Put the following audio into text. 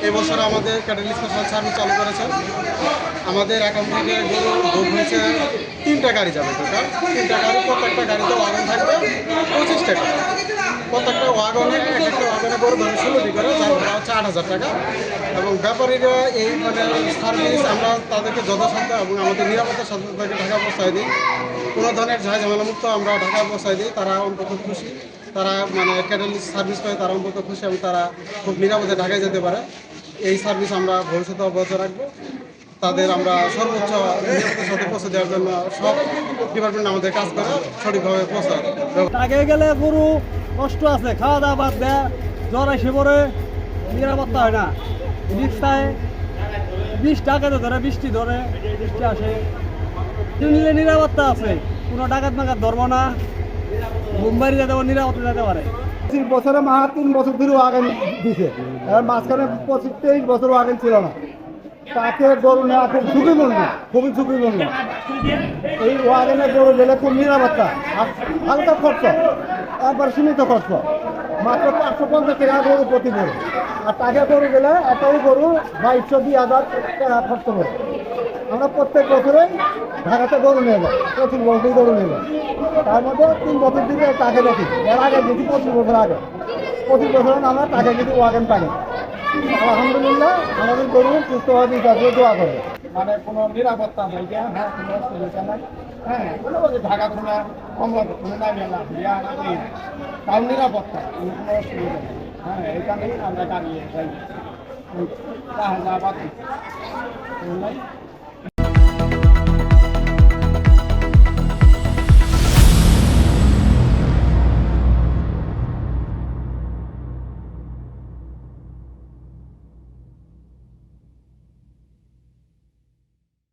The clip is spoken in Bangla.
এবছর আমাদের ক্যাটেল স্পেশাল সার্ভিস চালু করেছেন। আমাদের অ্যাকাউন্ট থেকে গরু বুক হয়েছে 3টা গাড়ি যাবে, টোটাল 3টা গাড়ি। প্রত্যেকটা গাড়িতে ওয়াগন থাকবে 25 টাকা। প্রত্যেকটা ওয়াগনে একটা ওয়াগনে গরু ধরে 16টি করে, যার ভাড়া হচ্ছে 8,000 টাকা। এবং ব্যাপারীরা এই সার্ভিস আমরা তাদেরকে যথাসাধ্য এবং আমাদের নিরাপত্তার সাথে তাদেরকে ঢাকা পৌঁছায় দিই। কোনো ধরনের ঝামেলামুক্ত আমরা ঢাকা পৌঁছায় দিই। তারা অন্তত খুশি, তারা ক্যাটেল সার্ভিস পায়, তারা অন্তত খুশি এবং তারা খুব নিরাপদে ঢাকায় যেতে পারে। এই সার্ভিস আমরা ভবিষ্যতে অব্যাহত রাখবো। তাদের আমরা সর্বোচ্চ নিরাপত্তার সাথে পৌঁছে দেওয়ার জন্য সব ডিপার্টমেন্ট আমাদের কাজ করে সঠিকভাবে পৌঁছায়। আগে গেলে গরু কষ্ট আছে, খাওয়া দাওয়া বাদ দেয়, জ্বর এসে পড়ে, নিরাপত্তা হয় না। রিক্সায় 20 টাকাতে ধরে, বৃষ্টি ধরে, বৃষ্টি আসে, কিনলে নিরাপত্তা আছে, কোনো ডাকাত মাকাত ধরবো না, মুম্বাই যেতে পারে, নিরাপত্তা যেতে পারে। 25 বছরে মা 3 বছর ধরে ওয়াগন দিছে, আর মাঝখানে 25-23 বছর ওয়াগন ছিল না। তাকে গরু নেওয়া খুব ঝুঁকিপূর্ণ, খুবই ঝুঁকিপূর্ণ। এই ওয়াগনে গরু গেলে খুব নিরাপত্তা, আর হালকা খরচ, একবার সীমিত খরচ, মাত্র 550 টাকা গরু প্রতি গরু। আর টাকা গরু গেলে একটাই গরু 2200-2000 টাকা খরচ করে। আমরা প্রত্যেক বছরে ঢাকাতে গরু নেব, প্রচুর বছর গরু নেব। তার মধ্যে 3 বছর দিকে টাকা দেখি, এর আগে যদি 25 বছর আগে, 25 বছর আমরা টাকা যদি ওয়াগন পাই। আলহামদুলিল্লাহ আমাদের গরু সুস্থভাবে দোয়া করবে, মানে কোনো নিরাপত্তা নেই, হ্যাঁ কোনো অসুবিধা নাই, হ্যাঁ কোনো ঢাকা কোনো কমলা কোনো নামে না, তাও নিরাপত্তা কোনো অসুবিধা নেই। হ্যাঁ এইখানেই আমরা দাঁড়িয়ে যাই,